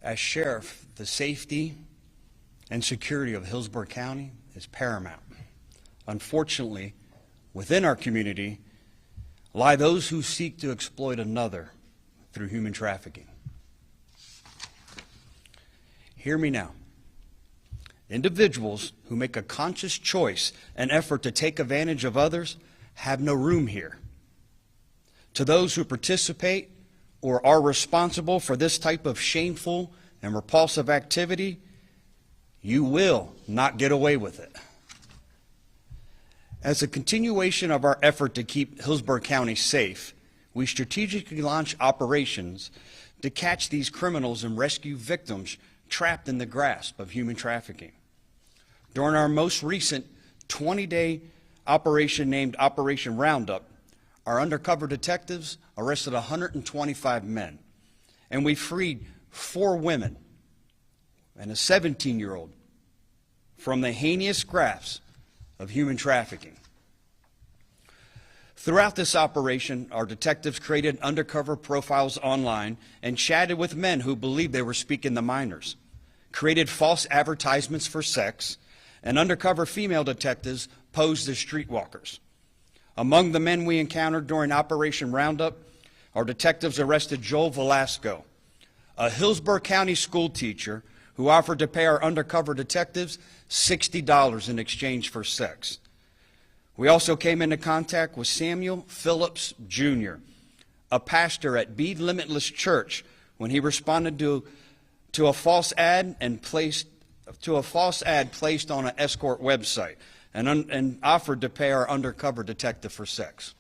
As sheriff, the safety and security of Hillsborough County is paramount. Unfortunately, within our community lie those who seek to exploit another through human trafficking. Hear me now. Individuals who make a conscious choice and effort to take advantage of others have no room here. To those who participate or are responsible for this type of shameful and repulsive activity, you will not get away with it. As a continuation of our effort to keep Hillsborough County safe, we strategically launch operations to catch these criminals and rescue victims trapped in the grasp of human trafficking. During our most recent 20-day operation named Operation Roundup, our undercover detectives arrested 125 men, and we freed 4 women and a 17-year-old from the heinous grasp of human trafficking. Throughout this operation, our detectives created undercover profiles online and chatted with men who believed they were speaking to minors, created false advertisements for sex, and undercover female detectives posed as streetwalkers. Among the men we encountered during Operation Roundup, our detectives arrested Joel Velasco, a Hillsborough County school teacher who offered to pay our undercover detectives $60 in exchange for sex. We also came into contact with Samuel Phillips Jr., a pastor at Be Limitless Church, when he responded to a false ad placed on an escort website and offered to pay our undercover detective for sex.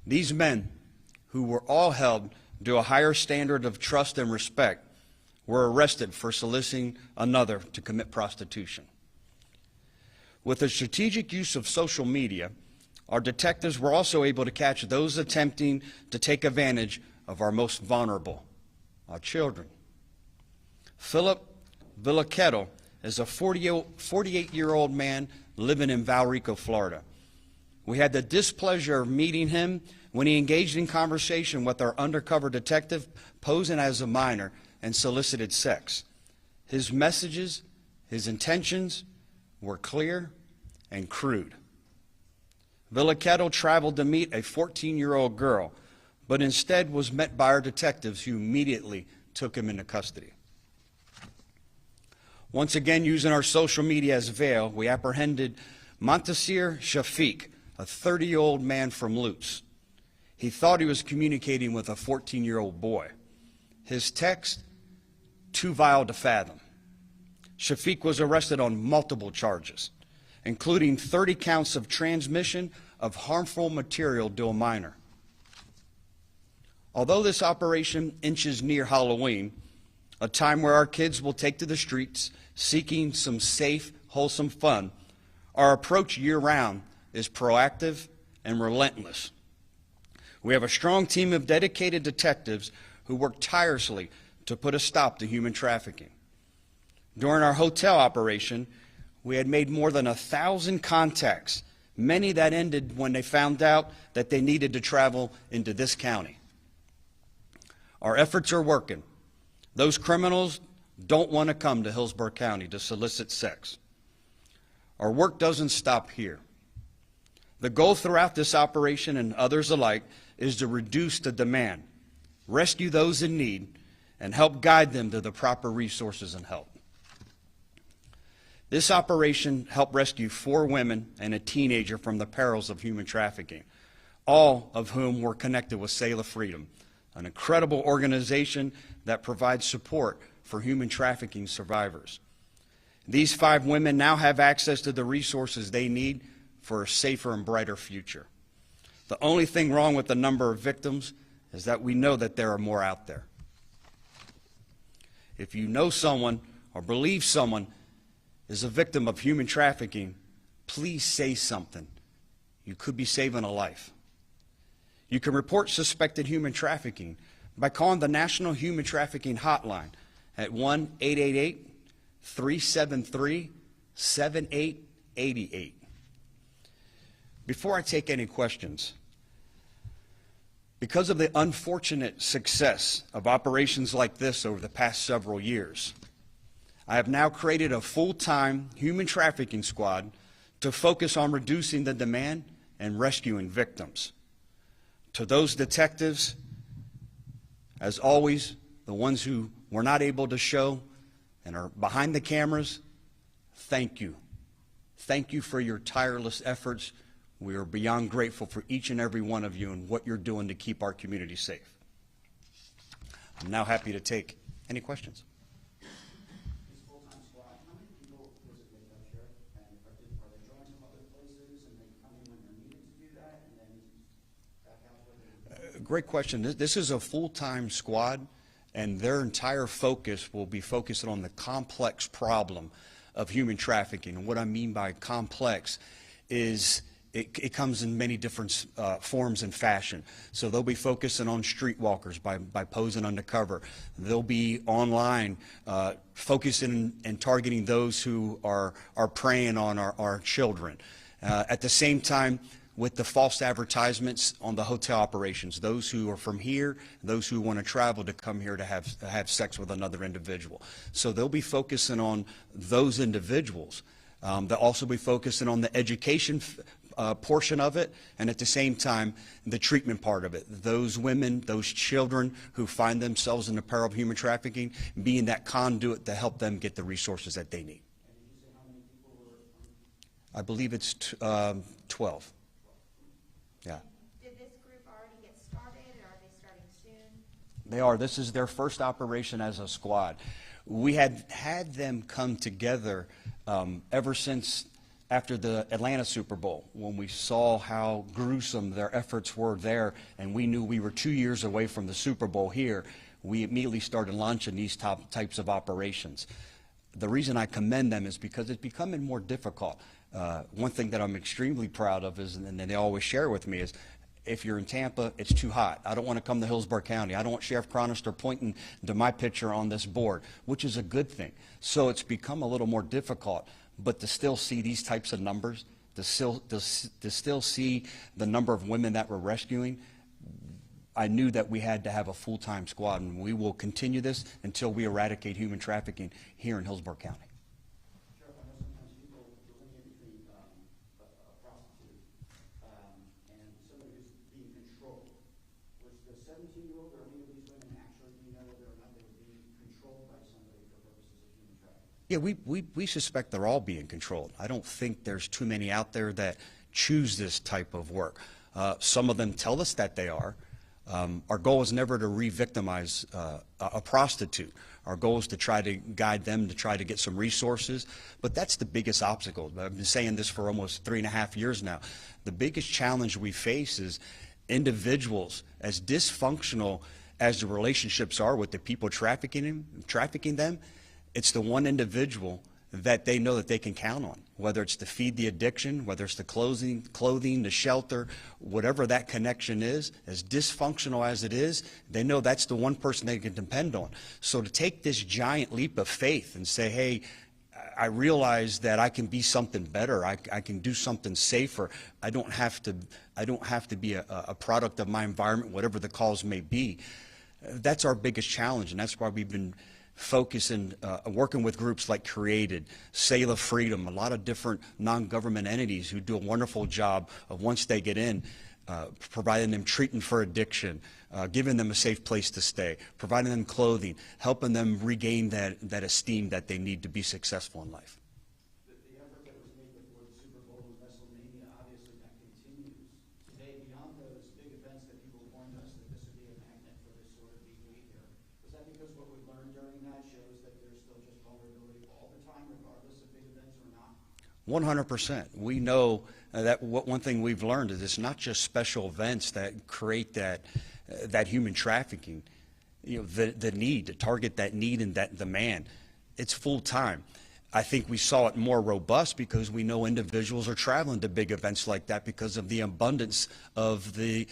These men, who were all held to a higher standard of trust and respect, were arrested for soliciting another to commit prostitution. With the strategic use of social media, our detectives were also able to catch those attempting to take advantage of our most vulnerable, our children. Philip Villaquetto is a 48-year-old man living in Valrico, Florida. We had the displeasure of meeting him when he engaged in conversation with our undercover detective posing as a minor and solicited sex. His messages, his intentions were clear and crude. Villaquetto traveled to meet a 14-year-old girl, but instead was met by our detectives who immediately took him into custody. Once again, using our social media as veil, we apprehended Montasir Shafiq, a 30-year-old man from Lutz. He thought he was communicating with a 14-year-old boy. His text, too vile to fathom. Shafiq was arrested on multiple charges, including 30 counts of transmission of harmful material to a minor. Although this operation inches near Halloween, a time where our kids will take to the streets seeking some safe, wholesome fun, our approach year-round is proactive and relentless. We have a strong team of dedicated detectives who work tirelessly to put a stop to human trafficking. During our hotel operation, we had made more than 1,000 contacts, many that ended when they found out that they needed to travel into this county. Our efforts are working. Those criminals don't want to come to Hillsborough County to solicit sex. Our work doesn't stop here. The goal throughout this operation and others alike is to reduce the demand, rescue those in need, and help guide them to the proper resources and help. This operation helped rescue 4 women and a teenager from the perils of human trafficking, all of whom were connected with Sail of Freedom, an incredible organization that provides support for human trafficking survivors. These 5 women now have access to the resources they need for a safer and brighter future. The only thing wrong with the number of victims is that we know that there are more out there. If you know someone or believe someone is a victim of human trafficking, please say something. You could be saving a life. You can report suspected human trafficking by calling the National Human Trafficking Hotline at 1-888-373-7888. Before I take any questions, Because of the unfortunate success of operations like this over the past several years, I have now created a full-time human trafficking squad to focus on reducing the demand and rescuing victims. To those detectives, as always, the ones who were not able to show and are behind the cameras, thank you. Thank you for your tireless efforts. We are beyond grateful for each and every one of you and what you're doing to keep our community safe. I'm now happy to take any questions. This full-time squad, how many people physically make up here? And are they drawing from other places and they come in when they're needed to do that and then back out with Great question. This is a full-time squad, and their entire focus will be focused on the complex problem of human trafficking. And what I mean by complex is it comes in many different forms and fashion. So they'll be focusing on streetwalkers by posing undercover. They'll be online focusing and targeting those who are preying on our children. At the same time, with the false advertisements on the hotel operations, those who are from here, those who want to travel to come here to have sex with another individual. So they'll be focusing on those individuals. They'll also be focusing on the education portion of it, and at the same time, the treatment part of it. Those women, those children who find themselves in the peril of human trafficking, being that conduit to help them get the resources that they need. And did you say how many people were? I believe it's 12. Yeah. Did this group already get started, or are they starting soon? They are. This is their first operation as a squad. We had them come together ever since after the Atlanta Super Bowl, when we saw how gruesome their efforts were there, and we knew we were 2 years away from the Super Bowl here. We immediately started launching these types of operations. The reason I commend them is because it's becoming more difficult. One thing that I'm extremely proud of is, and they always share with me, is if you're in Tampa, it's too hot. I don't want to come to Hillsborough County. I don't want Sheriff Chronister pointing to my picture on this board, which is a good thing. So it's become a little more difficult, but to still see these types of numbers, to still see the number of women that we're rescuing, I knew that we had to have a full-time squad, and we will continue this until we eradicate human trafficking here in Hillsborough County. Sheriff, I know sometimes people delineate between a prostitute and somebody who's being controlled. Was the 17-year-old or any of these women actually, do you know whether or not they were being controlled by somebody for purposes of human trafficking? Yeah, we suspect they're all being controlled. I don't think there's too many out there that choose this type of work. Some of them tell us that they are. Our goal is never to re-victimize a prostitute. Our goal is to try to guide them to try to get some resources. But that's the biggest obstacle. I've been saying this for almost 3.5 years now. The biggest challenge we face is individuals, as dysfunctional as the relationships are with the people trafficking them, it's the one individual that they know that they can count on, whether it's to feed the addiction, whether it's the clothing, the shelter, whatever that connection is, as dysfunctional as it is, they know that's the one person they can depend on. So to take this giant leap of faith and say, hey, I realize that I can be something better. I can do something safer. I don't have to be a product of my environment, whatever the cause may be. That's our biggest challenge, and that's why we've been focusing, working with groups like Created, Sail of Freedom, a lot of different non-government entities who do a wonderful job of, once they get in, providing them treatment for addiction, giving them a safe place to stay, providing them clothing, helping them regain that esteem that they need to be successful in life. The effort that was made before the Super Bowl and WrestleMania, obviously that continues. Today, beyond those big events that people warned us that this would be a magnet for this sort of behavior, was that because what we learned during that shows that there's still just vulnerability all the time, regardless of big events or not? 100%. We know that one thing we've learned is it's not just special events that create that human trafficking. You know, the need, to target that need and that demand. It's full time. I think we saw it more robust because we know individuals are traveling to big events like that because of the abundance of the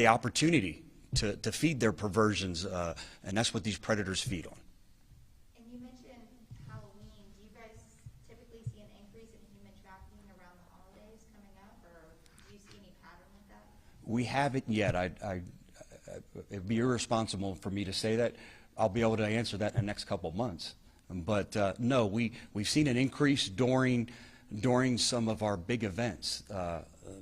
opportunity to feed their perversions, and that's what these predators feed on. And you mentioned Halloween. Do you guys typically see an increase in human trafficking around the holidays coming up, or do you see any pattern with that? We haven't yet. It'd be irresponsible for me to say that. I'll be able to answer that in the next couple of months. But no, we've seen an increase during some of our big events,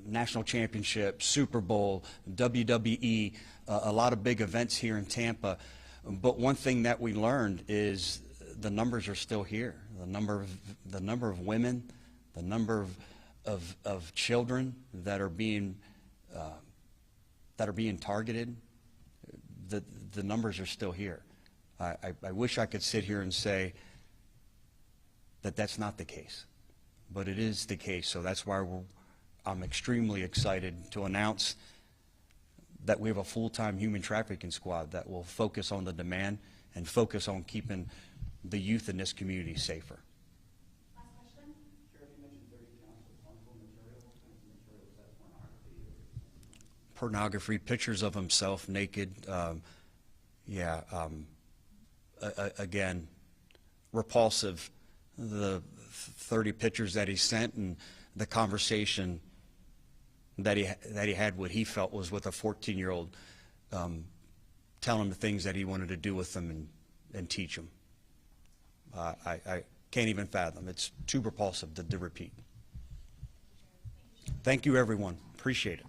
national championship, Super Bowl, WWE, a lot of big events here in Tampa. But one thing that we learned is the numbers are still here. The number of women, the number of children that are being targeted, the numbers are still here. I wish I could sit here and say that that's not the case, but it is the case. So that's why I'm extremely excited to announce that we have a full-time human trafficking squad that will focus on the demand and focus on keeping the youth in this community safer. Last question? Sheriff, you mentioned 30 counts of harmful material. What kinds of material is that? Pornography? Pornography, pictures of himself naked. Again, repulsive. The 30 pictures that he sent and the conversation that he had, what he felt was with a 14-year-old, telling him the things that he wanted to do with them and teach him. I can't even fathom. It's too repulsive to repeat. Thank you, everyone. Appreciate it.